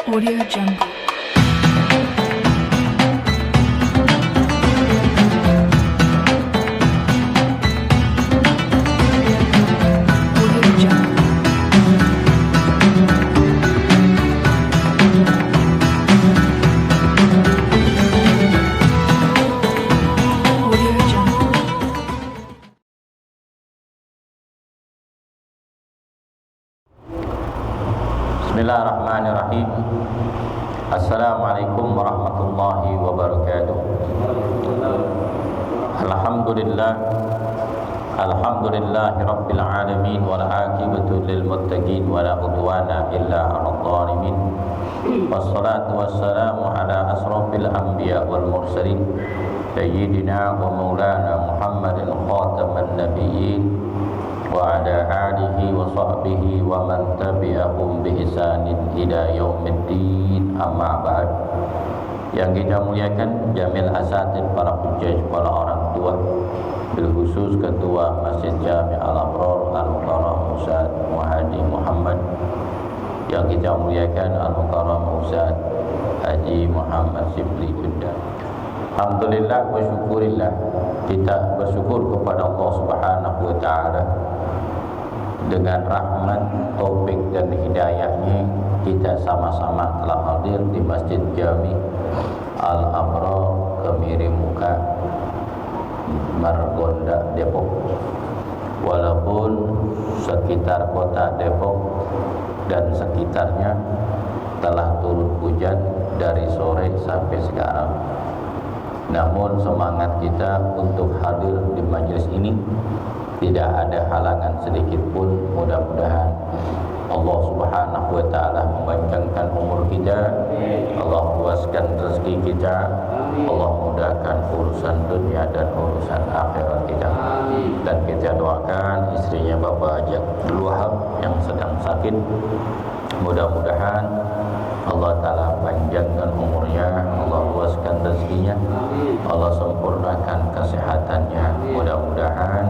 Audio Jungle. Audio Jungle. Audio Jungle. Bismillahirrahmanirrahim. Assalamualaikum warahmatullahi wabarakatuh. Alhamdulillah. Alhamdulillahi rabbil alamin wal aqibatu lil muttaqin wa la udwana illa 'alal zalimin. Wassalatu wassalamu ala asrofil anbiya wal mursalin sayyidina wa maulana Muhammadin khataman nabiyyin wa ala alihi wa sahbihi wa man tabi'ahum bi ihsanin ila yaumiddin, amma ba'd. Yang kita muliakan jamil asatid, para hujjaj, para orang tua, bil khusus ketua Masjid Jami' Al-Abrar Al-Mukarram Ustaz Muhadi Muhammad. Yang kita muliakan Al-Mukarram Ustaz Haji Muhammad Sibli Jeddah. Alhamdulillah wa syukurillah, kita bersyukur kepada Allah Subhanahu wa taala. Dengan rahmat, taufik dan hidayahnya, kita sama-sama telah hadir di Masjid Jami Al-Abrar Kemiri Muka, Margonda, Depok. Walaupun sekitar kota Depok dan sekitarnya telah turun hujan dari sore sampai sekarang, namun semangat kita untuk hadir di majelis ini tidak ada halangan sedikit pun. Mudah-mudahan Allah Subhanahu wa taala memanjangkan umur kita, Allah luaskan rezeki kita, Allah mudahkan urusan dunia dan urusan akhirat kita. Dan kita doakan istrinya Bapak Haji Abdul Wahab yang sedang sakit, mudah-mudahan Allah taala panjangkan umurnya, Allah luaskan rezekinya, Allah sempurnakan kesehatannya. Mudah-mudahan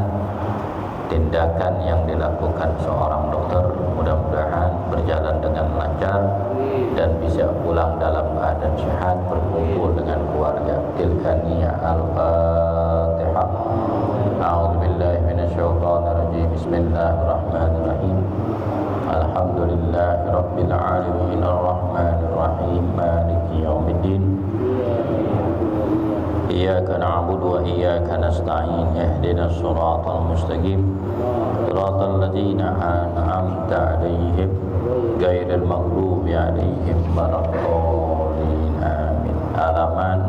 tindakan yang dilakukan seorang dokter mudah-mudahan berjalan dengan lancar dan bisa pulang dalam keadaan sehat, berkumpul dengan keluarga. Tilkaniya al-Fatihah. A'udzubillahi minasyaitonirrajim. Bismillahirrahmanirrahim. Alhamdulillahi rabbil alamin arrahmanir rahim maliki yaumiddin. Iyyaka na'budu wa iyyaka nasta'in. Ihdinas siratal mustaqim. Siratal ladzina an'amta 'alaihim ghairil maghdubi 'alaihim waladdallin. Amin. Halaman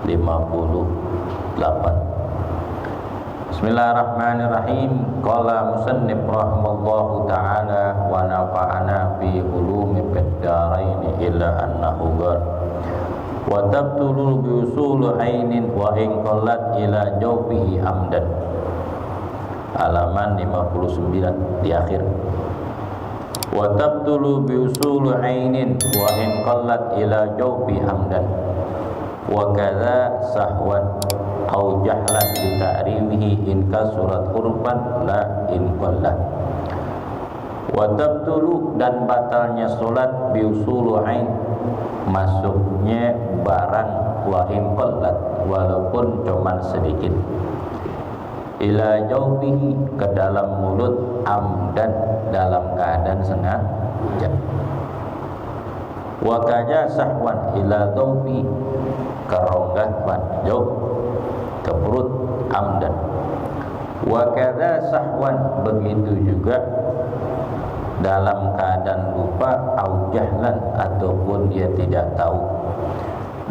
58. Bismillahirrahmanirrahim. Qala musannif rahimallahu ta'ala wa nafa'ana fi ulumi fid dharain illa annahu qala wa tabtulu bi usul ainin wa in qallat ila jawfihi amdan. Halaman 59 di akhir. Wa tabtulu bi usul ainin wa in qallat ila jawfi hamdan wa kadza sahwan au jahlan li ta'rimihi in kasurat urfan la in qallat. Wa tabtulu, dan batalnya salat bi usul ain, masuknya barang, wa in qallat, walaupun cuman sedikit, ila jaufihi, ke dalam mulut, amdan, dalam keadaan sengaja, wa kaja sahwan ila jaufi, keronggahan jauh ke perut, amdan, wa kaza sahwan, begitu juga dalam keadaan lupa, au jahlan, ataupun dia tidak tahu,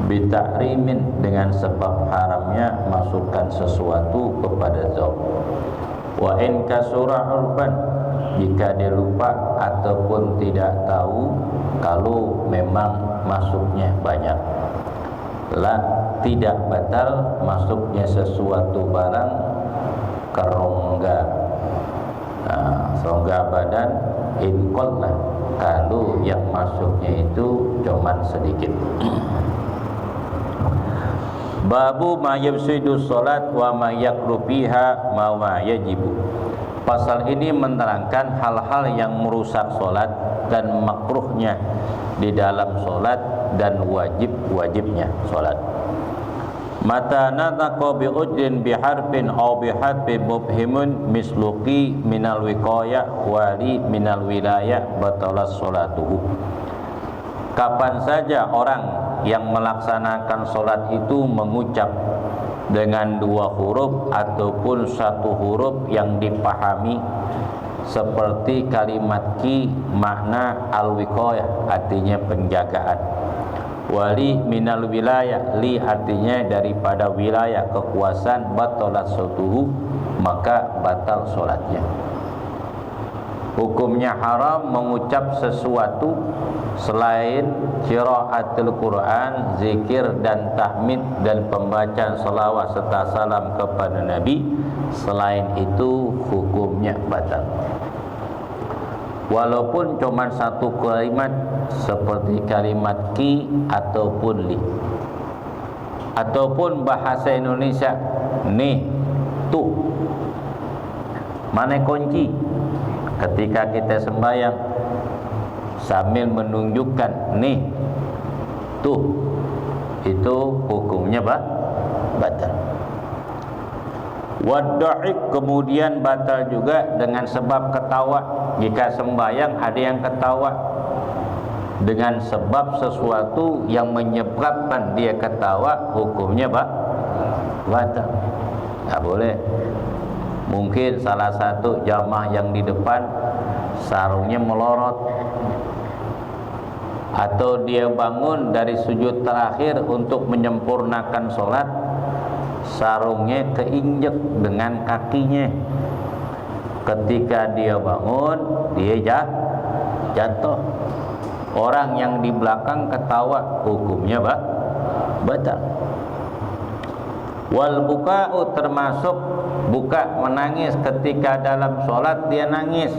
bitahrimin, dengan sebab haramnya masukkan sesuatu kepada zauq, wa in kasura urban, jika dia lupa ataupun tidak tahu, kalau memang masuknya banyak, la, tidak batal masuknya sesuatu barang ke rongga, rongga badan, in qalla, kalau yang masuknya itu cuman sedikit. Babu ma yafsidu salat wa ma yakru fiha ma yajibu. Pasal ini menerangkan hal-hal yang merusak salat dan makruhnya di dalam solat dan wajibnya solat. Mata nataqa bi ujrin bi harfin aw bi harfin mubhimun misluqi minal wiqaya wali minal wilayah batalas salatuhu. Kapan saja orang yang melaksanakan solat itu mengucap dengan dua huruf ataupun satu huruf yang dipahami, seperti kalimat ki makna al-wiqayah artinya penjagaan, wali minal wilayah li artinya daripada wilayah kekuasaan, batalat salatuhu maka batal solatnya. Hukumnya haram mengucap sesuatu selain qiraatul Quran, zikir dan tahmid dan pembacaan selawat serta salam kepada Nabi. Selain itu hukumnya batal. Walaupun cuma satu kalimat seperti kalimat ki ataupun li, ataupun bahasa Indonesia nih tuh. Mana kunci ketika kita sembahyang sambil menunjukkan nih tuh, itu hukumnya batal. Wadda'ik kemudian batal juga dengan sebab ketawa. Jika sembahyang ada yang ketawa dengan sebab sesuatu yang menyebabkan dia ketawa, hukumnya batal. Tak boleh. Mungkin salah satu jamaah yang di depan sarungnya melorot, atau dia bangun dari sujud terakhir untuk menyempurnakan solat, sarungnya keinjek dengan kakinya. Ketika dia bangun, dia jatuh. Orang yang di belakang ketawa, hukumnya batal. Wal buka'u termasuk buka menangis ketika dalam solat dia nangis,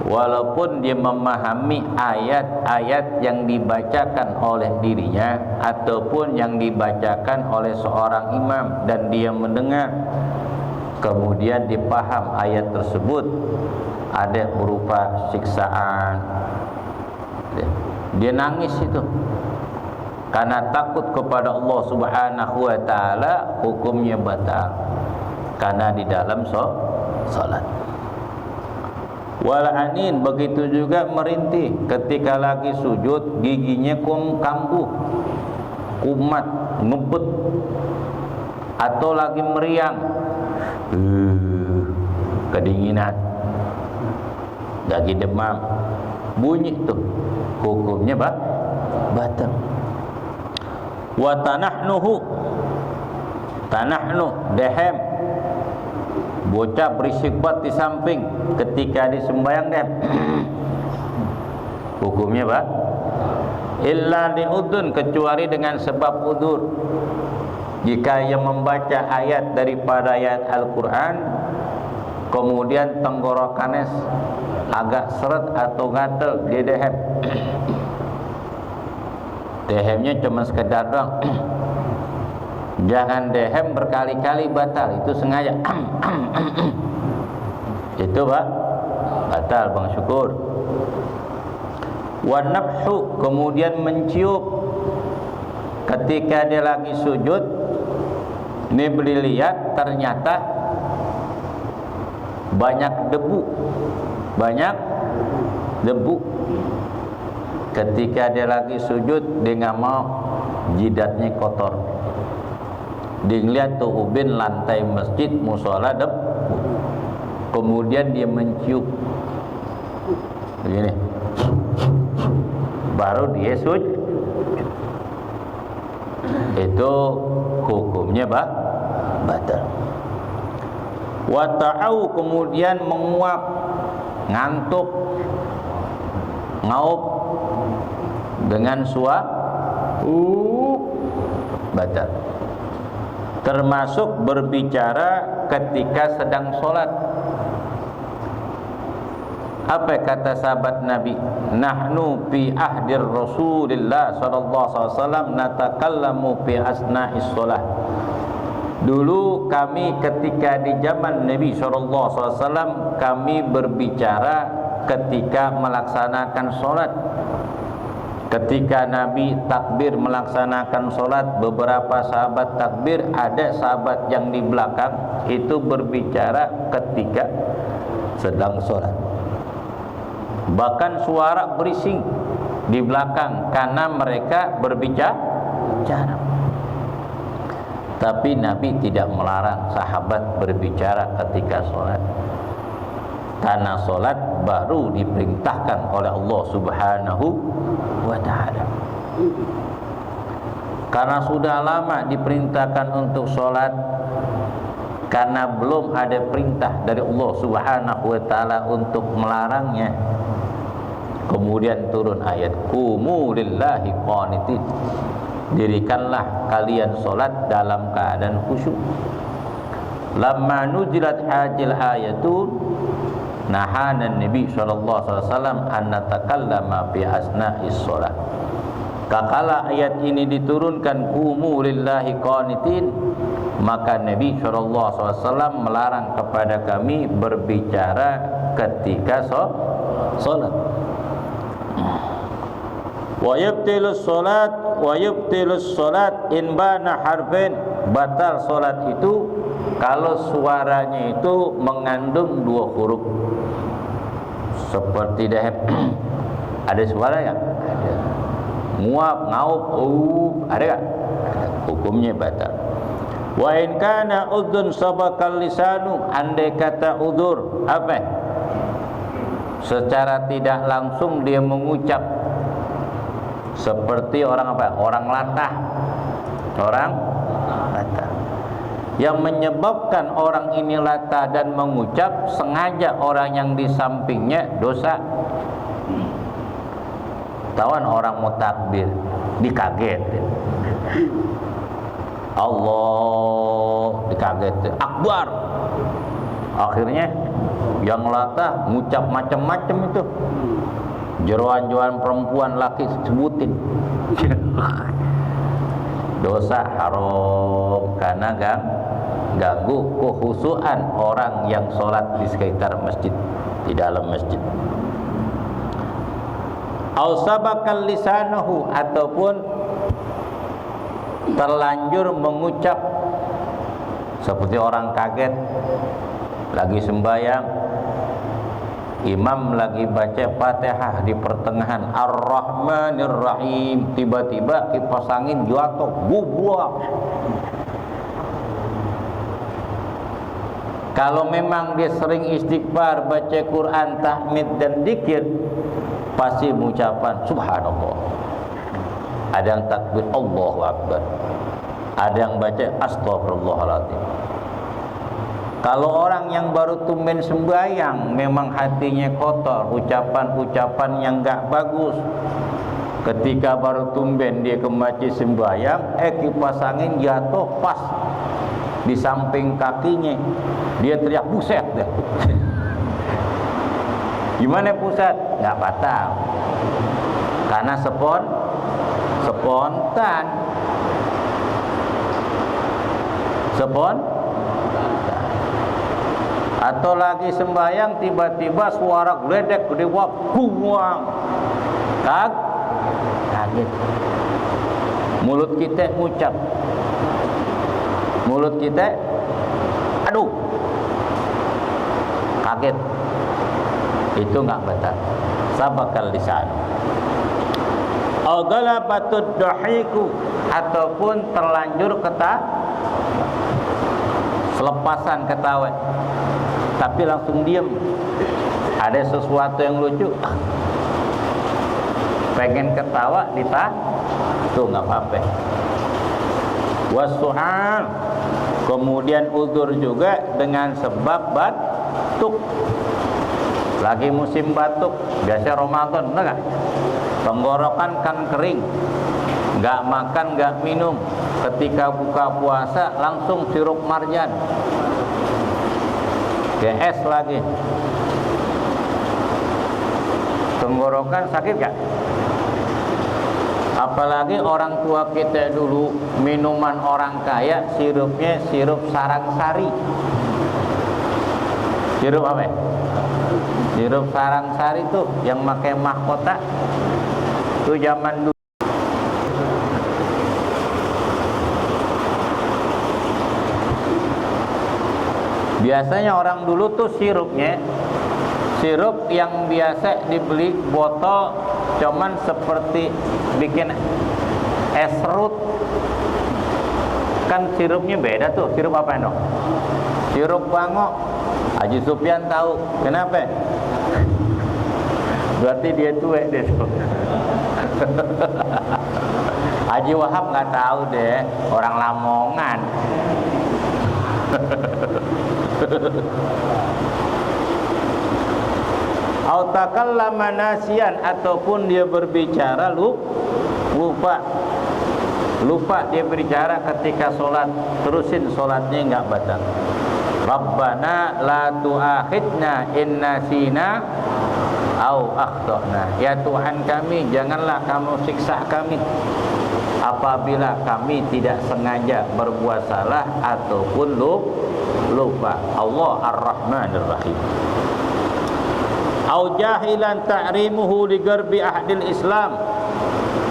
walaupun dia memahami ayat-ayat yang dibacakan oleh dirinya ataupun yang dibacakan oleh seorang imam dan dia mendengar, kemudian dipaham ayat tersebut ada berupa siksaan, dia nangis itu karena takut kepada Allah Subhanahu wa taala, hukumnya batal karena di dalam salat. Wal anin begitu juga merintih ketika lagi sujud, giginya kambuh, kumat, ngebut, atau lagi meriang, kedinginan, lagi demam, bunyi tuh, hukumnya batal. Wa tanahnuhu, dehem, bocah berisik buat di samping ketika disembayang dem, hukumnya illa di udun, kecuali dengan sebab udur. Jika ia membaca ayat daripada ayat Al-Quran, kemudian tenggorokannya agak seret atau gatel, dia dehem. Dehemnya cuma sekedar doang. Jangan dehem berkali-kali, batal. Itu sengaja. Itu batal, Bang Syukur. Wa nafhu, kemudian mencium ketika dia lagi sujud. Ini beli lihat ternyata banyak debu. Ketika dia lagi sujud, dia nggak mau jidatnya kotor. Dia ngeliat tuh ubin lantai masjid musola debu, kemudian dia mencium begini, baru dia sujud. Itu hukumnya batal. Wa ta'au, kemudian menguap, ngantuk, ngaup dengan batal. Termasuk berbicara ketika sedang sholat. Apa kata sahabat Nabi? Nahnu fi ahdir Rasulillah sallallahu alaihi wasallam natakallamu fi asna'is shalah. Dulu kami ketika di zaman Nabi sallallahu alaihi wasallam, kami berbicara ketika melaksanakan sholat. Ketika Nabi takbir melaksanakan sholat, beberapa sahabat takbir, ada sahabat yang di belakang itu berbicara ketika sedang sholat. Bahkan suara berising di belakang karena mereka berbicara. Tapi Nabi tidak melarang sahabat berbicara ketika sholat, karena sholat baru diperintahkan oleh Allah Subhanahu wa ta'ala. Karena sudah lama diperintahkan untuk sholat, karena belum ada perintah dari Allah Subhanahu wa ta'ala untuk melarangnya, kemudian turun ayat qumu lillahi qanitin, dirikanlah kalian sholat dalam keadaan khusyuk. Lamma nuzilat hajil ayatun nahana Nabi sallallahu alaihi wasallam an natakallama fi asna'is shalah. Kakala ayat ini diturunkan qumu lillahi qanitin, maka Nabi sallallahu alaihi wasallam melarang kepada kami berbicara ketika salat. Wa yabtilus salat in bana harfin, batal salat itu kalau suaranya itu mengandung 2 huruf. Seperti dah ada suara ya? Ada. Nguap, ngaup, ada enggak? Hukumnya batal. Wa in kana udzun sabaqal lisanu, andai kata udzur apa? Secara tidak langsung dia mengucap, seperti orang apa? Orang latah. Yang menyebabkan orang ini latah dan mengucap sengaja orang yang di sampingnya dosa. Tawan orang mau takbir dikagetin, Allah dikagetin, Akbar. Akhirnya yang latah ngucap macam-macam itu, jeroan-jeroan perempuan laki sebutin. Dosa haram karena ganggu kekhusyuan orang yang sholat di sekitar masjid, di dalam masjid. Au sabaqal lisanahu, ataupun terlanjur mengucap, seperti orang kaget lagi sembahyang, imam lagi baca Fatihah di pertengahan Ar-Rahmanir Rahim, tiba-tiba kipas angin jatuh, bubuak. Kalau memang dia sering istighfar, baca Quran, tahmid dan zikir, pasti mengucapkan subhanallah. Ada yang takbir Allahu Akbar, ada yang baca astagfirullahaladzim. Kalau orang yang baru tumben sembahyang, memang hatinya kotor, ucapan-ucapan yang enggak bagus. Ketika baru tumben dia ke masjid sembahyang, kipas angin jatuh pas di samping kakinya, dia teriak buset deh. Gimana pusat? Enggak batal, karena spontan. Atau lagi sembahyang tiba-tiba suara geledek gede wak buang, kaget. Mulut kita ucap, mulut kita aduh, kaget. Itu enggak batal. Sabaqal lisan. Au galabatud dahiku, ataupun terlanjur selepasan ketawa, tapi langsung diam. Ada sesuatu yang lucu, pengen ketawa ditahan, itu enggak apa-apa. Wasuhan, kemudian udzur juga dengan sebab batuk. Lagi musim batuk, biasa Ramadan, benar gak? Tenggorokan kan kering, gak makan, gak minum. Ketika buka puasa langsung sirup marjan, GS lagi. Tenggorokan sakit gak? Apalagi orang tua kita dulu, minuman orang kaya sirupnya sirup sarang sari. Sirup apa? Sirup Sarangsari tuh yang pakai mahkota tuh zaman dulu. Biasanya orang dulu tuh sirupnya sirup yang biasa dibeli botol, cuman seperti bikin es serut. Kan sirupnya beda tuh. Sirup apa dong? Sirup bangok. Haji Sufyan tahu. Kenapa? Berarti dia tuwek deh tuh. Haji Wahab nggak tahu deh, orang Lamongan. Au takallama nasiyan, ataupun dia berbicara lupa dia berbicara ketika sholat, terusin sholatnya nggak batal. Rabbana la tu'akhidna in nasina au akhtana. Ya Tuhan kami, janganlah kamu siksa kami apabila kami tidak sengaja berbuat salah ataupun lupa. Allah Ar-Rahmanir Rahim. Au jahilan ta'rimuhu li garbi ahdil Islam,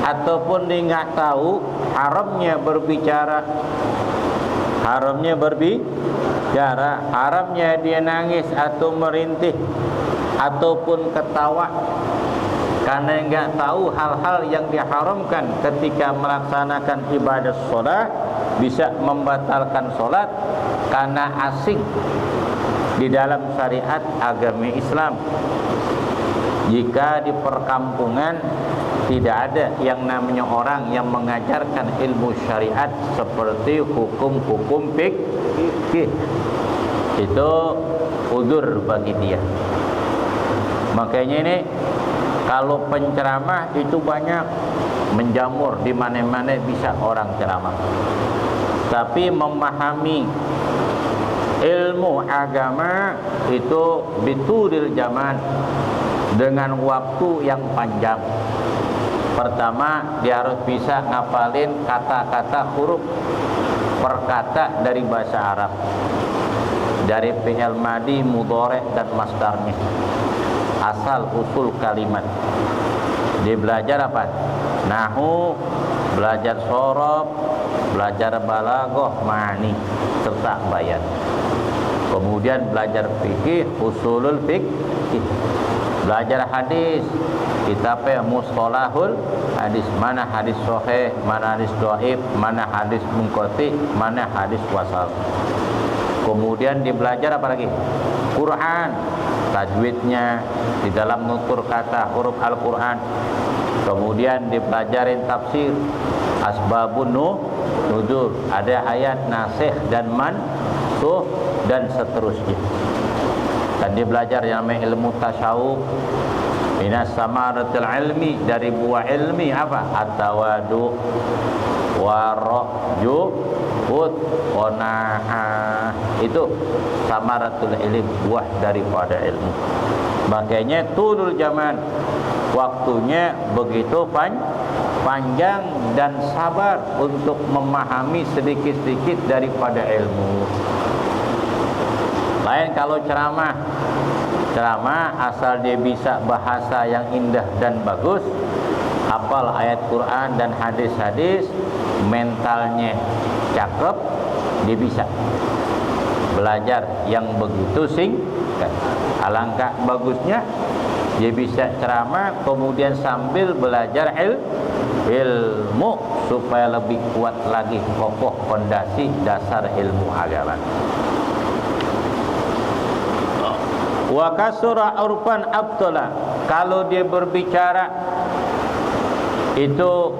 ataupun dia enggak tahu haramnya berbicara, haramnya dia nangis atau merintih ataupun ketawa, karena enggak tahu hal-hal yang diharamkan ketika melaksanakan ibadah sholat, bisa membatalkan sholat karena asing di dalam syariat agama Islam. Jika di perkampungan tidak ada yang namanya orang yang mengajarkan ilmu syariat seperti hukum-hukum fikih, itu udzur bagi dia. Makanya ini kalau penceramah itu banyak menjamur di mana-mana, bisa orang ceramah. Tapi memahami ilmu agama itu bitudil zaman, dengan waktu yang panjang. Pertama, dia harus bisa ngapalin kata-kata huruf per kata dari bahasa Arab, dari fi'il madi, mudhari' dan masdarnya, asal usul kalimat. Dia belajar apa? Nahwu, belajar sorof, belajar balaghah, ma'ani, serta bayan. Kemudian belajar fikih, usulul fikih. Belajar hadis, kitabnya mustalahul hadis, mana hadis sahih, mana hadis dhaif, mana hadis munqati, mana hadis wasal. Kemudian dibelajar apa lagi? Quran, tajwidnya, di dalam nutur kata huruf Al-Quran. Kemudian dipelajarin tafsir, asbabun nuzul, ada ayat nasikh dan mansukh dan seterusnya. Dan dia belajar yang namanya ilmu tasyawuf, minas samaratil ilmi, dari buah ilmi apa? At-tawadu waraju qanaah. Itu samaratul ilmi, buah daripada ilmu. Makanya tulul zaman, waktunya begitu panjang dan sabar untuk memahami sedikit-sedikit daripada ilmu. Lain kalau ceramah asal dia bisa bahasa yang indah dan bagus, hafal ayat Quran dan hadis-hadis, mentalnya cakep, dia bisa belajar yang begitu singkat. Alangkah bagusnya dia bisa ceramah kemudian sambil belajar ilmu supaya lebih kuat lagi kokoh fondasi dasar ilmu agama. Wa kasura urfan abtala, kalau dia berbicara itu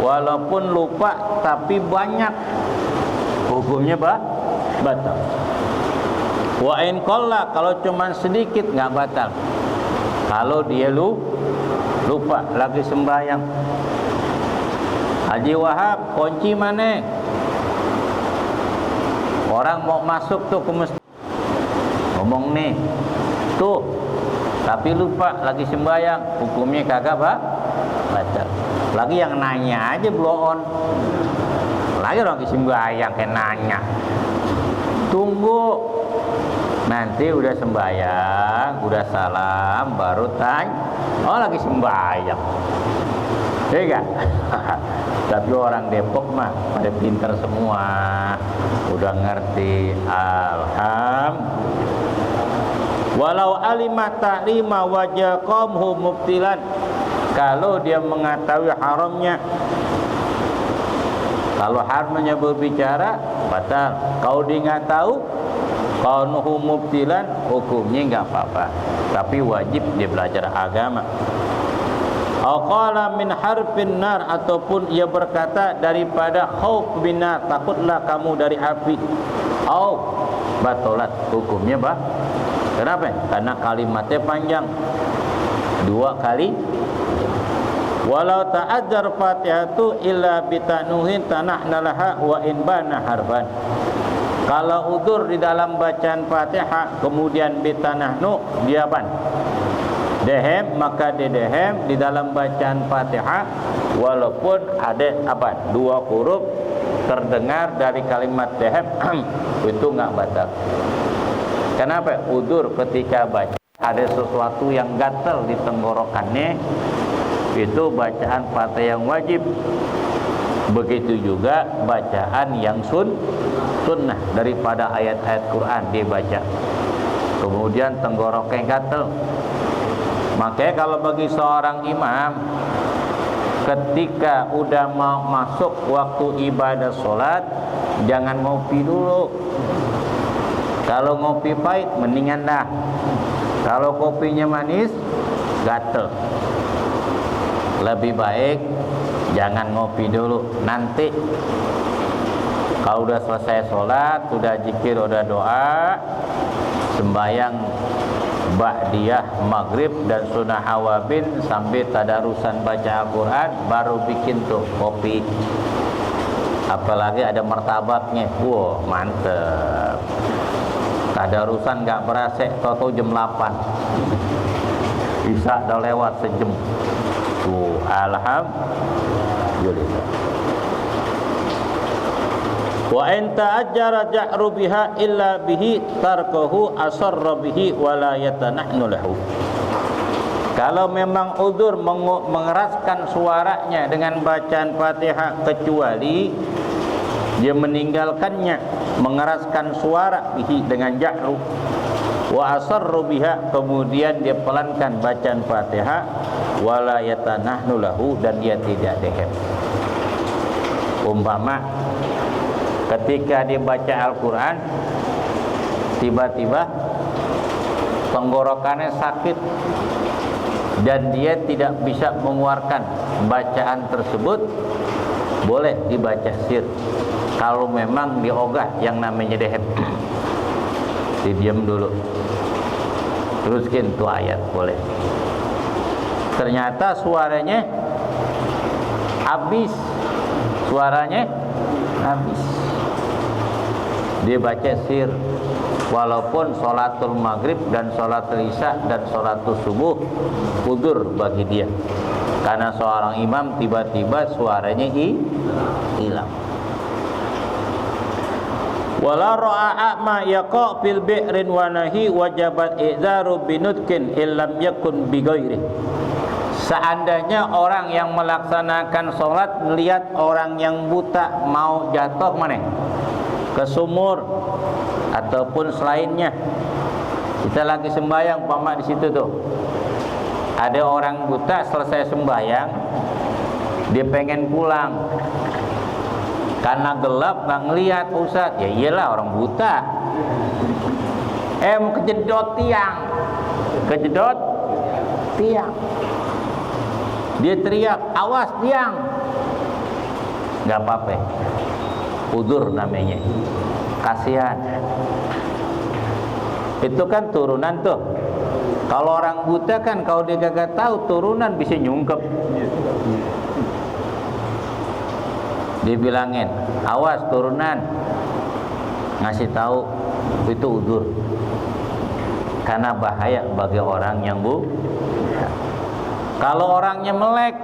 walaupun lupa tapi banyak, hukumnya batal. Wa in qalla, kalau cuma sedikit enggak batal. Kalau dia lupa lagi sembahyang, Haji Wahab kunci mana? Orang mau masuk tuh ke masjid, ngomong nih tuh, tapi lupa lagi sembahyang, hukumnya kagak batal. Lagi yang nanya aja blow on, lagi orang sembahyang kayak nanya. Tunggu Nanti udah sembahyang, udah salam, baru tanya, oh lagi sembahyang. Iya. Tapi orang Depok mah pada pinter semua, udah ngerti. Walau alimat ta'lima wajaqamhu mubtilan, kalau dia mengetahui haramnya, kalau haramnya berbicara batal. Kalau dia nggak tahu, kaunuhu mubtilan, hukumnya nggak apa-apa, tapi wajib dia belajar agama. Aqala min harfin nar, ataupun ia berkata daripada khauf binar, takutlah kamu dari api. Au batolat, hukumnya bah. Kenapa? Karena kalimatnya panjang, 2 kali. Walau ta'adzar fatihatu illa bitanuhin tanahna wa in bana harban. Kalau udur di dalam bacaan Fatihah kemudian bitanahnu diaban dehem, maka dehem di dalam bacaan Fatihah walaupun ada apa 2 huruf terdengar dari kalimat dehem itu enggak batal. Kenapa? Udur ketika baca ada sesuatu yang gatal di tenggorokannya, itu bacaan Fatihah yang wajib. Begitu juga bacaan yang sunnah daripada ayat-ayat Quran dibaca. Kemudian tenggoroknya gatal. Makanya kalau bagi seorang imam, ketika udah mau masuk waktu ibadah sholat, jangan ngopi dulu. Kalau ngopi pahit, mendingan dah. Kalau kopinya manis, gatel. Lebih baik jangan ngopi dulu. Nanti kalau udah selesai sholat, sudah zikir, udah doa, sembahyang ba'diyah maghrib dan sunnah awabin sambil tadarusan baca Al-Quran, baru bikin tuh kopi. Apalagi ada martabaknya, wow mantep. Tadarusan nggak berasa, toto jam 8 bisa udah lewat sejam. Tuh, alhamdulillah. Wa in ta'ajjara ja'ru biha illa bihi tarkahu asarra bihi wa la yatanahnu lahu. Kalau memang uzur mengeraskan suaranya dengan bacaan Fatihah, kecuali dia meninggalkannya, mengeraskan suara bihi dengan ja'ru, wa asarru biha, kemudian dia pelankan bacaan Fatihah, wala yatanahnu lahu, dan dia tidak dehem. Umpama ketika dia baca Al-Quran, tiba-tiba tenggorokannya sakit dan dia tidak bisa mengeluarkan bacaan tersebut, boleh dibaca sir. Kalau memang diogah yang namanya dehem, didiam dulu, teruskin tuh ayat, boleh. Ternyata suaranya habis, dia baca sir, walaupun sholatul maghrib dan sholatul isya dan sholatul subuh udur bagi dia, karena seorang imam tiba-tiba suaranya hilang. Wala ra'a ma yaqa fil bi'rin wa nahi wajabat i'dzaru binutkin illam yakun bi ghairi. Seandainya orang yang melaksanakan sholat melihat orang yang buta mau jatuh mana? Ke sumur ataupun selainnya. Kita lagi sembahyang pama di situ tuh. Ada orang buta selesai sembahyang, dia pengen pulang. Karena gelap nggak ngelihat Ustaz. Ya iyalah orang buta. Mau kejedot tiang. Dia teriak, awas tiang. Nggak apa-apa. Udur namanya. Kasihan. Itu kan turunan tuh. Kalau orang buta kan kalau dia gak tahu turunan bisa nyungkep. Dibilangin, awas turunan, ngasih tahu itu udur, karena bahaya bagi orang yang buta. Kalau orangnya melek,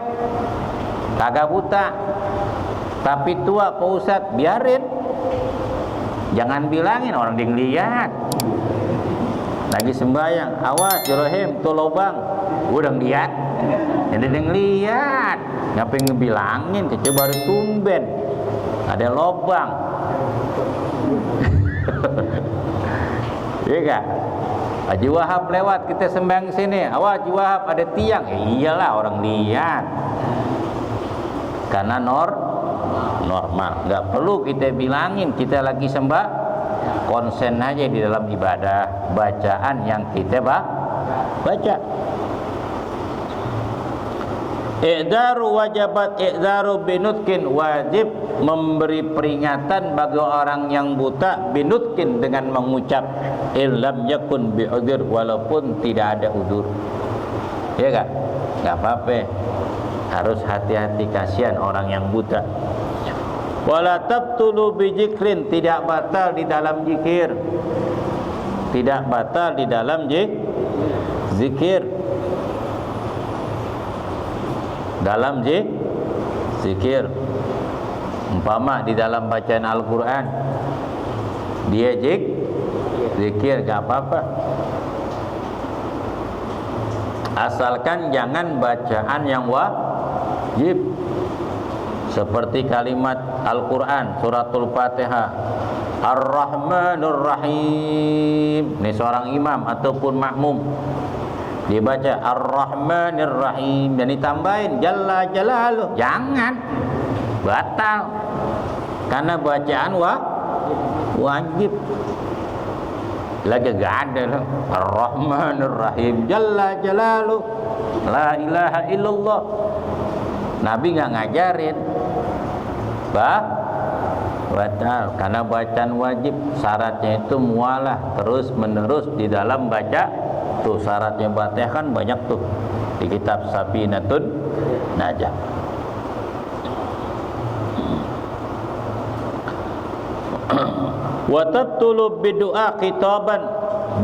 kagak buta, tapi tua Pak Ustadz, biarin, jangan bilangin orang dia ngeliat. Lagi sembahyang, awas Ibrahim tuh lubang. Udah lihat. Jadi dia ngeliat. Ngapain ngebilangin, kecil baru tumben. Ada lubang. Iya gak? Haji Wahab lewat, kita sembahyang sini. Awas Haji Wahab ada tiang. Iyalah orang lihat. Karena normal. Nggak perlu kita bilangin kita lagi sembah. Konsen aja di dalam ibadah, bacaan yang kita baca. I'dharu wajabat i'dharu binutkin, wajib memberi peringatan bagi orang yang buta binutkin dengan mengucap illam yakun bi'udhur, walaupun tidak ada udzur. Ya kan? Enggak apa-apa. Harus hati-hati, kasihan orang yang buta. Wala tabtulu bijikrin, tidak batal di dalam zikir. Tidak batal di dalam zikir. Dalam zikir. Umpama di dalam bacaan Al-Quran dia zikir, gak apa-apa, asalkan jangan bacaan yang wajib, seperti kalimat Al-Quran suratul Fatihah Ar-Rahmanur Rahim. Ini seorang imam ataupun makmum dibaca Ar-Rahmanir Rahim dan ditambahin Jalla Jalaluh, jangan, batal, karena bacaan wajib. Lagi gak ada Ar-Rahmanir Rahim Jalla Jalaluh La ilaha illallah. Nabi gak ngajarin, batal, karena bacaan wajib. Syaratnya itu mualah, terus menerus di dalam baca. Tuh syaratnya Fatihah kan banyak tuh di kitab Safinatun Najah. Wa tabtulu bidu'a khitaban,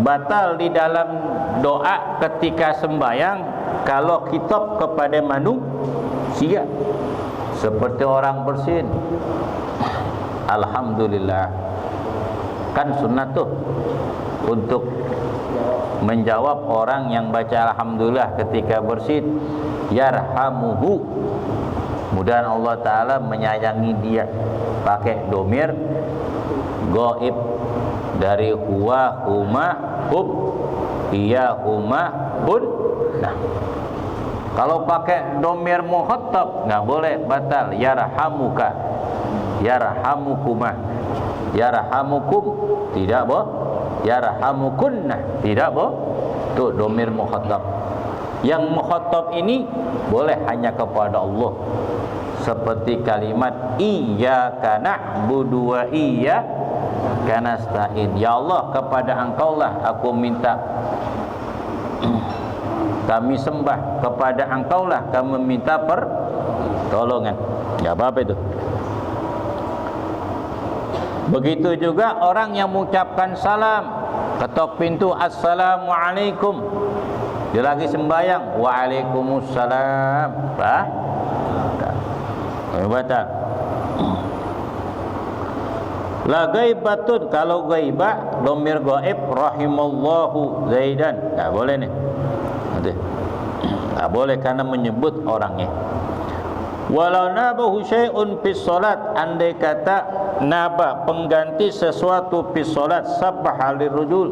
batal di dalam doa ketika sembahyang kalau khitab kepada manusia, seperti orang bersin. Alhamdulillah, kan sunnah tuh untuk menjawab orang yang baca alhamdulillah ketika bersin, yarhamuhu, mudah Allah Ta'ala menyayangi dia, pakai domir gaib dari huwa, huma, hum, iya, huma, hun. Nah, kalau pakai domir mukhatab nggak boleh, batal. Yarhamuka, yarhamukuma, yarhamukum, tidak boh. Yarhamukunna, tidak boh. Tuh domir mukhatab. Yang mukhatab ini boleh hanya kepada Allah, seperti kalimat iyyaka na'budu wa iyyaka nasta'in. Ya Allah, kepada Engkaulah aku minta, kami sembah, kepada Engkaulah kami minta pertolongan. Ya apa itu? Begitu juga orang yang mengucapkan salam, ketok pintu assalamualaikum, dia lagi sembahyang waalaikumsalam, batal. La gaibatun, kalau gaibah domir gaib rahimallahu zaidan, enggak boleh nih. Enggak boleh karena menyebut orangnya. Walau nabahu syai'un fis salat, andai kata naba pengganti sesuatu fis salat, sabbaha lirrujul,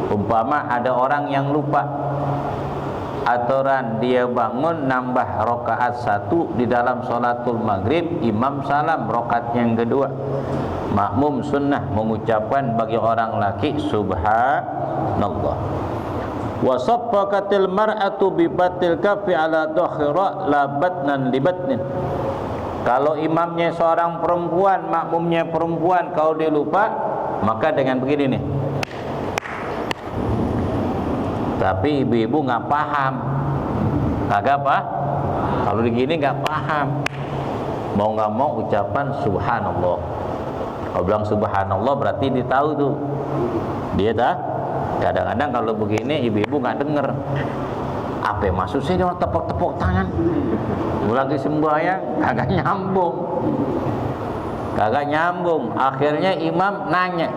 umpama ada orang yang lupa aturan, dia bangun nambah rakaat 1 di dalam sholatul maghrib, imam salam rakaat yang kedua, makmum sunnah mengucapkan bagi orang laki subhanallah. Wa saffaqatil mar'atu bi batil kafi ala dhakhira la batnan li batnin. Kalau imamnya seorang perempuan, makmumnya perempuan, kalau dia lupa, maka dengan begini nih. Tapi ibu-ibu nggak paham, kagak apa? Kalau begini nggak paham, mau nggak mau ucapan subhanallah. Kalau bilang subhanallah berarti dia tahu tuh, dia tak. Kadang-kadang kalau begini ibu-ibu nggak denger, apa maksud sih orang tepuk-tepuk tangan, lagi sembahyang, kagak nyambung. Akhirnya imam nanya,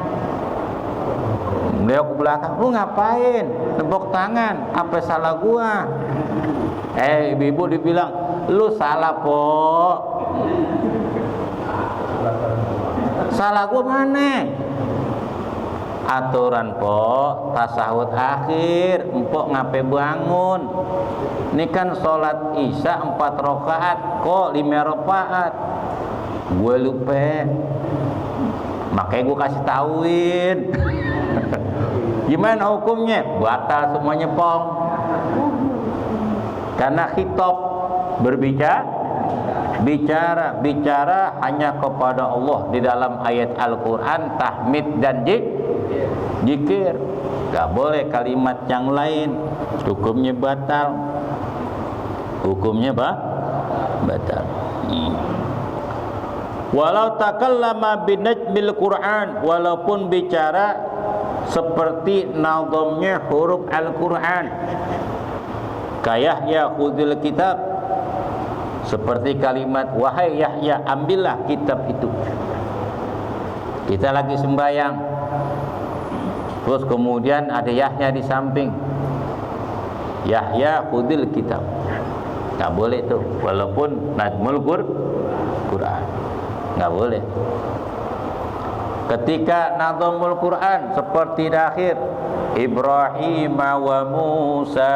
Beliau ke belakang, lu ngapain? Tepuk tangan, apa salah gua? Ibu dibilang, lu salah po. Salah gua mana? Aturan po, tasahud akhir, empok ngape bangun. Ini kan sholat isya 4 rakaat, kok 5 rakaat. Gue lupa, makanya gue kasih tauin. Gimana hukumnya? Batal semuanya pong. Karena khitab bicara hanya kepada Allah di dalam ayat Al-Quran, tahmid dan zikir. Gak boleh kalimat yang lain, hukumnya batal. Batal. Walau takallama binajmil Quran, walaupun bicara seperti nazamnya huruf Al-Quran, kayak ya khudil kitab, seperti kalimat wahai Yahya ambillah kitab itu. Kita lagi sembahyang, terus kemudian ada Yahya di samping, Yahya khudil kitab. Nggak boleh tuh, walaupun najmul Quran, nggak boleh. Ketika nazamul Quran seperti di akhir, Ibrahim wa Musa,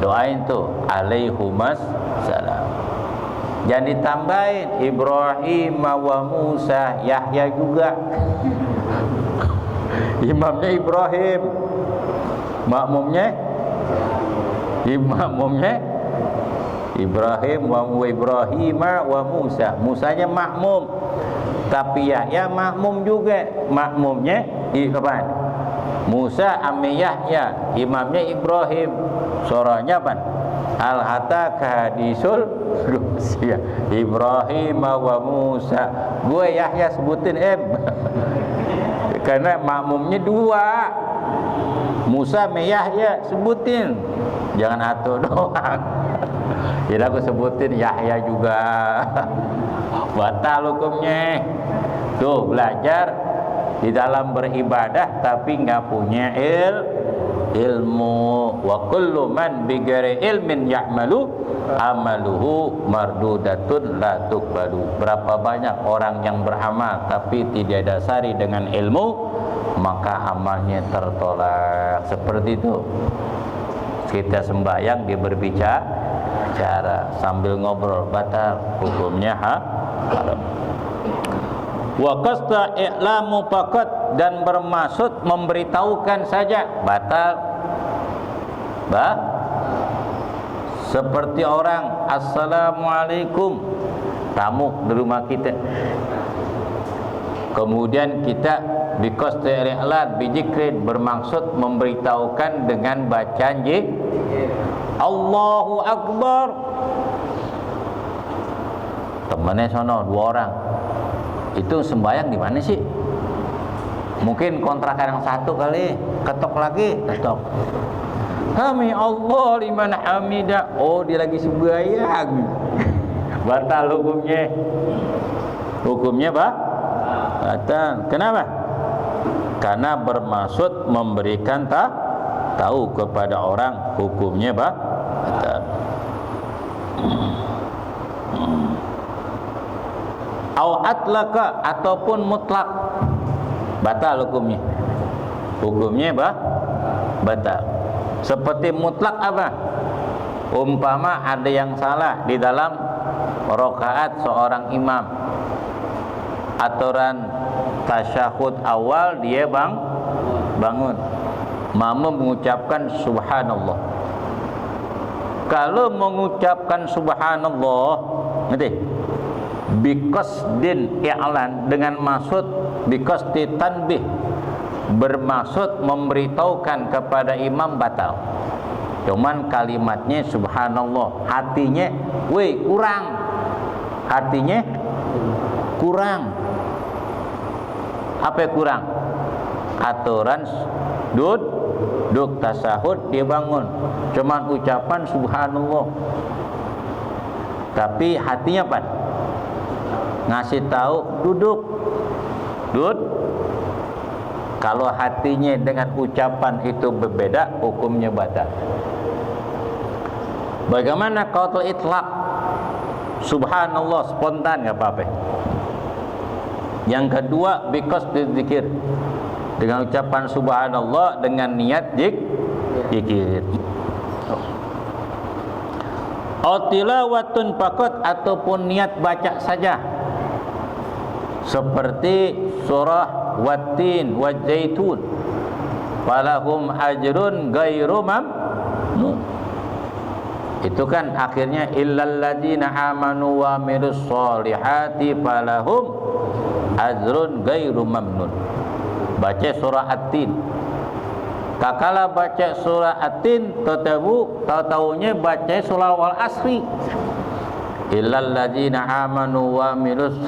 doain tuh alaihumas salam. Jangan ditambahin Ibrahim wa Musa, Yahya juga. Imamnya Ibrahim, makmumnya Ibrahim wa Musa. Musanya makmum, tapi Yahya makmum juga. Makmumnya Ibrahim, Musa ame Yahya, imamnya Ibrahim. Suaranya apa? Al-hataka hadisul Rusia, Ibrahim wa Musa. Gue Yahya sebutin karena makmumnya 2, Musa ame Yahya sebutin, jangan atuh doang. Jadi aku sebutin Yahya juga. Batal hukumnya. Tuh belajar di dalam beribadah tapi nggak punya ilmu. Wa kullu man bighairi ilmin ya'malu amaluhu mardudatun la tuqbalu. Berapa banyak orang yang beramal tapi tidak dasari dengan ilmu, maka amalnya tertolak. Seperti itu. Kita sembahyang dia berbicara sambil ngobrol, batal, hukumnya haram. Wa qasta i'lamu faqat, dan bermaksud memberitahukan saja, batal. Seperti orang assalamualaikum, tamu di rumah kita, kemudian kita biqasta i'lan bijikrin, bermaksud memberitahukan dengan bacaan Allahu Akbar. Temennya sono 2 orang, itu sembahyang di mana sih? Mungkin kontrakan yang satu kali, ketok lagi, ketok. Hami Allah liman hamidah. Oh, dia lagi sembahyang. Batal hukumnya. Hukumnya batal. Kenapa? Karena bermaksud memberikan tahu kepada orang, hukumnya batal. Au atlaka, ataupun mutlak, batal hukumnya. Hukumnya batal. Seperti mutlak apa? Umpama ada yang salah di dalam rakaat seorang imam, aturan tasyahud awal dia bangun, makmum mengucapkan subhanallah. Kalau mengucapkan subhanallah, ngerti? Biqasdin i'lan, dengan maksud biqasdi tanbih, bermaksud memberitahukan kepada imam, batal. Cuman kalimatnya subhanallah, hatinya kurang. Hatinya kurang. Apa kurang? Aturan duduk tasahud dia bangun, cuman ucapan subhanallah, tapi hatinya apa? Ngasih tahu duduk. Kalau hatinya dengan ucapan itu berbeda, hukumnya batal. Bagaimana qaul itlaq? Subhanallah spontan enggak apa-apa. Yang kedua, because dzikir. Dengan ucapan subhanallah dengan niat zikir. Tilawatun faqat ataupun niat baca saja. Seperti surah Wat-Tin Waz-Zaitun. Falahum ajrun ghairu mamnun. Itu kan akhirnya illal ladzina amanu wa amilus solihati falahum ajrun ghairu mamnun. Baca surah At-Tin. Kakala baca surah At-Tin, tahu-tahunya baca surah Wal Asri. Illal ladzina amanu wa amilus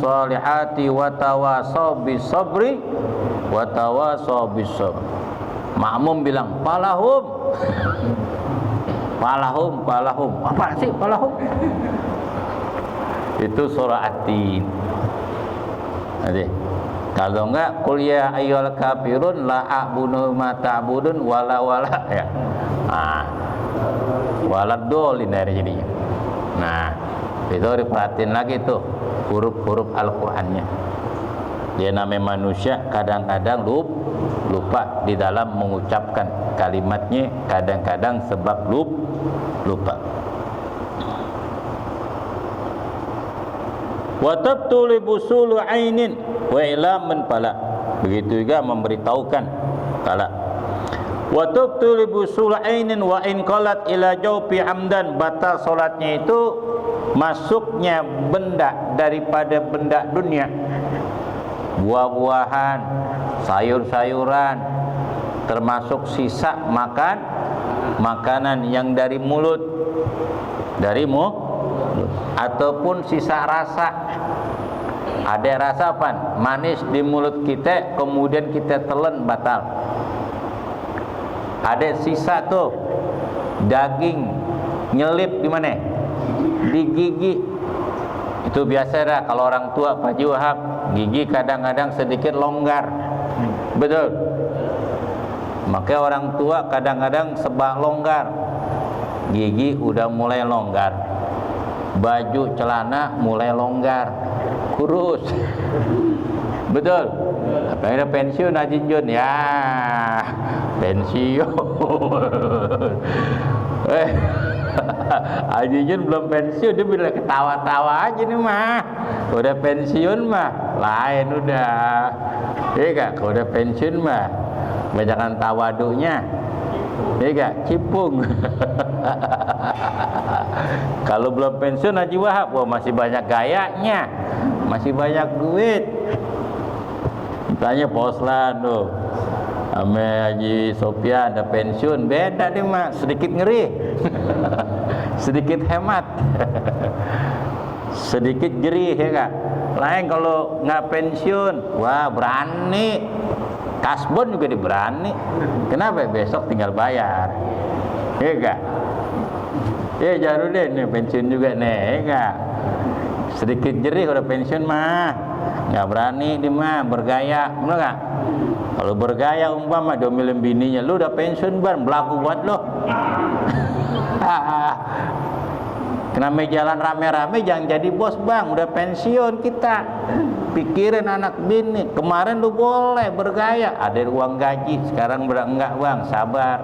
solihati wa tawasaw bis sabri wa tawasaw bis sabr. Makmum bilang palahum. Palahum. Apa sih palahum? Itu surah At-Tin. Nanti kalau enggak qul ya ayyuhal kafirun la a'budu ma ta'budun wala ya. Nah, waladolin dari jadinya. Nah, itu diperhatiin lagi tuh huruf-huruf Al-Qur'annya. Dia namanya manusia, kadang-kadang lupa di dalam mengucapkan kalimatnya, kadang-kadang sebab lupa. Wa tabtuli busulu ainin wa ilaman pala. Begitu juga memberitahukan kala. Wa tabtuli busulu ainin wa in qalat ila jawfi amdan. Batal salatnya itu masuknya benda daripada benda dunia. Buah-buahan, sayur-sayuran, termasuk sisa makanan yang dari mulut, ataupun sisa rasa. Ada rasa apa? Manis di mulut kita, kemudian kita telan, batal. Ada sisa tuh daging nyelip di mana? Di gigi. Itu biasa dah kalau orang tua Pak Haji Wahab, gigi kadang-kadang sedikit longgar. Betul. Maka orang tua kadang-kadang sebab longgar, gigi udah mulai longgar, baju celana mulai longgar, kurus. Betul. Apa yang ada pensiun Haji Jun? Ya, pensiun. Haji Jun belum pensiun, dia bilang ketawa-tawa aja nih mah. Udah pensiun mah lain udah. Iya gak? Kalau udah pensiun mah banyakan tawadunya. Iya gak? Cipung. Kalau belum pensiun Haji Wahab, wah masih banyak gayanya, masih banyak duit. Tanya Poslan tuh, ame Haji Sofyan ada pensiun, beda deh mak, sedikit ngeri. Sedikit hemat. Sedikit jerih ya kak. Lain kalau nggak pensiun, wah berani. Kasbon juga diberani. Kenapa? Besok tinggal bayar. Ya kak. Ya Jarudin nih pensiun juga nih, ya kak. Sedikit jerih kalau pensiun mah. Nggak berani dia mah bergaya, bener nggak? Kalau bergaya umpama diomelin bininya, lu udah pensiun ban, belagu buat lo. Kenapa jalan rame-rame jangan jadi bos bang, udah pensiun kita. Pikirin anak bini. Kemarin lu boleh bergaya, ada uang gaji, sekarang enggak bang, sabar,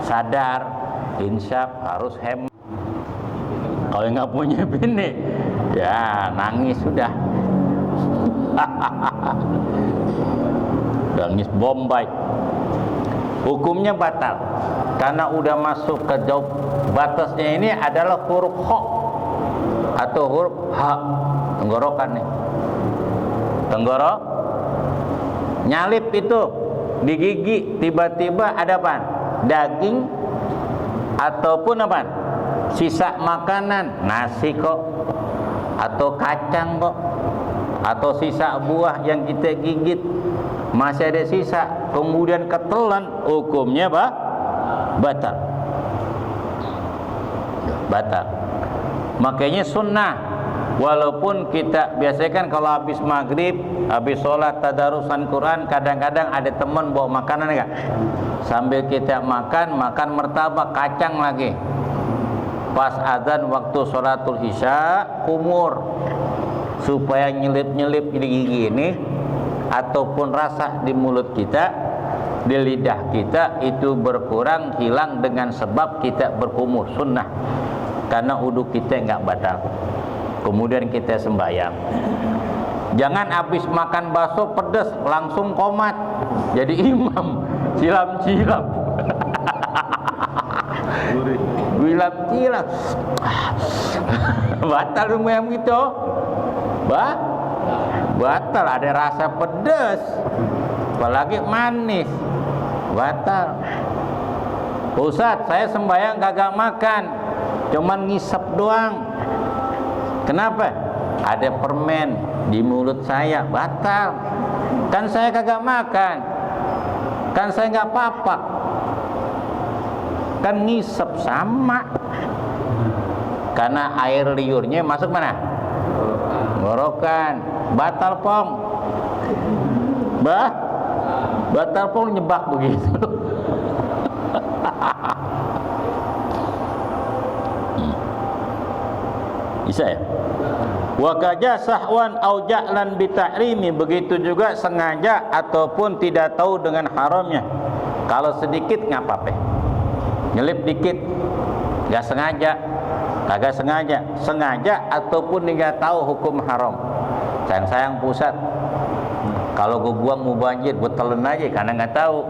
sadar, insaf, harus hemat. Kalau nggak punya bini, ya nangis sudah. Nangis Bombay. Hukumnya batal karena udah masuk ke jauh. Batasnya ini adalah huruf ho atau huruf ha, tenggorokan nih. Tenggorok nyalip itu di gigi, tiba-tiba ada apa? Daging ataupun apa? Sisa makanan, nasi kok, atau kacang kok, atau sisa buah yang kita gigit masih ada sisa, kemudian ketelan, hukumnya apa? Batal. Batal. Makanya sunnah Walaupun kita biasanya kan kalau habis maghrib, habis sholat tadarusan Quran, kadang-kadang ada teman bawa makanan enggak? Sambil kita makan martabak kacang lagi. Pas azan waktu sholatul isya, kumur supaya nyelip-nyelip di gigi ini ataupun rasa di mulut kita, di lidah kita itu berkurang, hilang dengan sebab kita berkumur sunnah. Karena wudu kita enggak batal. Kemudian kita sembahyang. Jangan habis makan bakso pedas langsung komat jadi imam, silam-silam. Silam-silam. Batal yang gitu. Batal, ada rasa pedas. Apalagi manis. Batal. Ustaz, saya sembahyang kagak makan, cuman ngisep doang. Kenapa? Ada permen di mulut saya, batal. Kan saya kagak makan, kan saya nggak papak, kan ngisep sama. Karena air liurnya masuk mana? Ngorokan. Batal pong. Batal pong nyebak begitu. Bisa ya? Wa kaja sahwan au ja'lan bi tahrimi, begitu juga sengaja ataupun tidak tahu dengan haramnya. Kalau sedikit enggak apa-apa. Nyelip dikit, enggak sengaja, kagak sengaja, sengaja ataupun enggak tahu hukum haram. Sayang-sayang pusat. Kalau gue buang mau banjir, gue telan aja karena enggak tahu.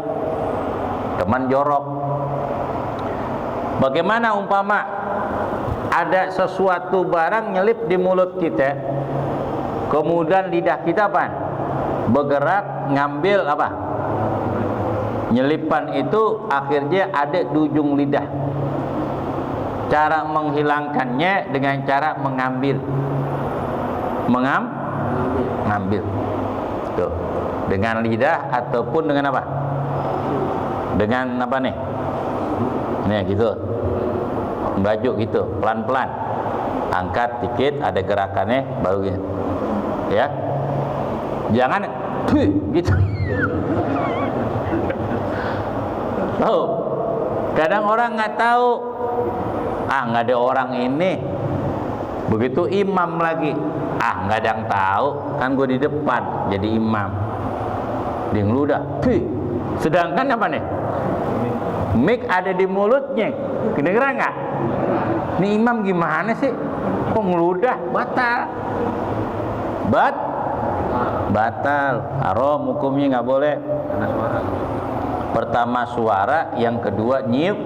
Teman jorok. Bagaimana umpama ada sesuatu barang nyelip di mulut kita, kemudian lidah kita apa? Bergerak ngambil apa? Nyelipan itu akhirnya ada di ujung lidah. Cara menghilangkannya dengan cara mengambil. Mengambil. Tuh. Dengan lidah ataupun dengan apa? Dengan apa nih? Nih gitu. Baju gitu, pelan-pelan angkat dikit, ada gerakannya baru gitu ya, jangan gitu. Tahu, kadang orang nggak tahu, nggak ada orang ini, begitu imam lagi, nggak ada yang tahu, kan gue di depan jadi imam, dia ngeludah, sedangkan apa nih, mic ada di mulutnya, kedengeran nggak? Ini imam gimana sih? Kok ngeludah? Batal. Batal. Haram hukumnya nggak boleh. Pertama suara, yang kedua niup.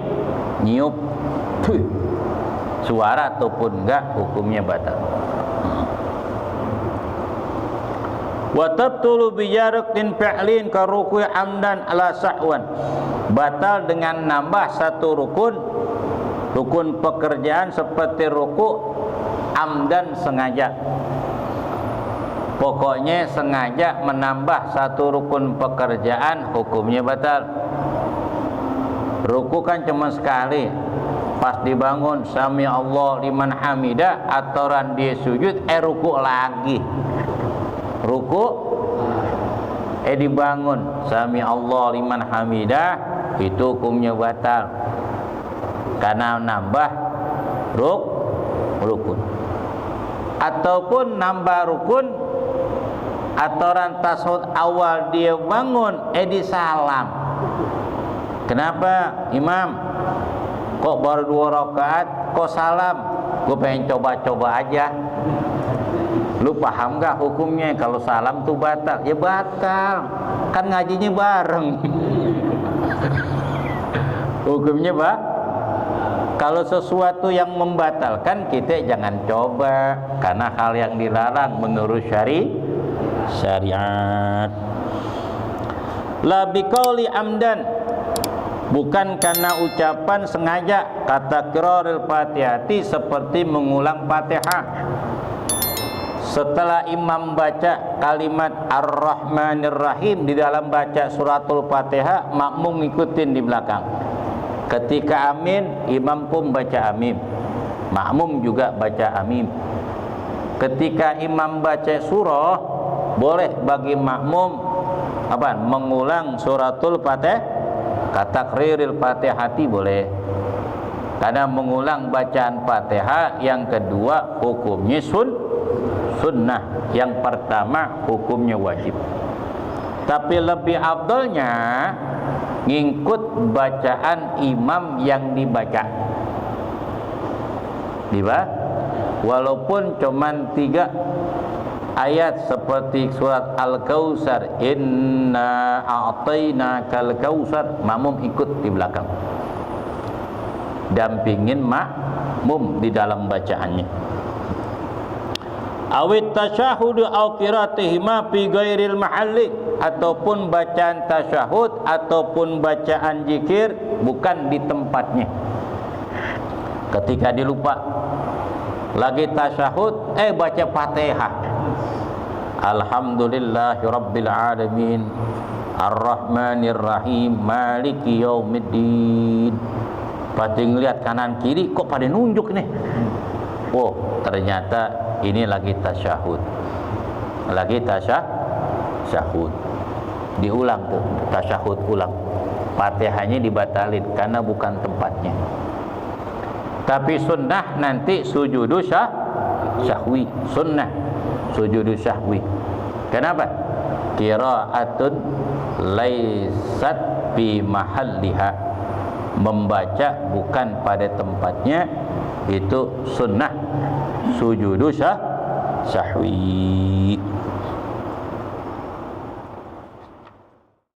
Suara ataupun enggak hukumnya batal. Wa tabtulu bi jarqin fi'lin ka ruku'i amdan ala sahwan. Batal dengan nambah satu rukun pekerjaan seperti ruku amdan sengaja. Pokoknya sengaja menambah satu rukun pekerjaan hukumnya batal. Ruku kan cuma sekali, pas dibangun sami Allah liman hamidah, aturan dia sujud ruku lagi. Ruku dibangun sami Allah liman hamidah, itu hukumnya batal karena nambah rukun. Ataupun nambah rukun, aturan tasawuf awal dia bangun di salam. Kenapa imam kok baru 2 rakaat kok salam? Gue pengen coba-coba aja. Lu paham gak hukumnya kalau salam tuh batal? Ya batal, kan ngajinya bareng. Hukumnya kalau sesuatu yang membatalkan kita jangan coba, karena hal yang dilarang menurut syariat. La biqauli amdan, bukan karena ucapan sengaja, kata qira'il Fatihati seperti mengulang Fatihah. Setelah imam baca kalimat Ar-Rahmanir Rahim di dalam baca suratul Fatihah, makmum ngikutin di belakang. Ketika amin, imam pun baca amin, makmum juga baca amin. ketika imam baca surah, boleh bagi makmum mengulang suratul Fatihah, katakriril Fatihati boleh. Karena mengulang bacaan Fatihah yang kedua hukumnya sunnah, yang pertama hukumnya wajib. Tapi lebih afdalnya ngikut bacaan imam yang dibaca. Walaupun cuman 3 ayat seperti surat Al-Kautsar, inna a'tainakal kautsar, makmum ikut di belakang, dampingin makmum di dalam bacaannya. Awit tasyahudu au qiraatihima fi ghairil mahalli, ataupun bacaan tasyahud ataupun bacaan zikir bukan di tempatnya. Ketika dilupa lagi tasyahud, baca Fatihah, alhamdulillahirabbil alamin arrahmanir rahim maliki yaumiddin. Pasti ngeliat kanan kiri, kok pada nunjuk nih. Oh, ternyata ini lagi tasyahud. Tasyahud. Diulang tuh, tasyahud ulang. Fatihahnya dibatalin karena bukan tempatnya. Tapi sunnah nanti sujudu sahwi. Sunnah sujudu sahwi. Kenapa? Qiraatun laisat fi mahalliha, membaca bukan pada tempatnya, itu sunnah sujudu sahwi.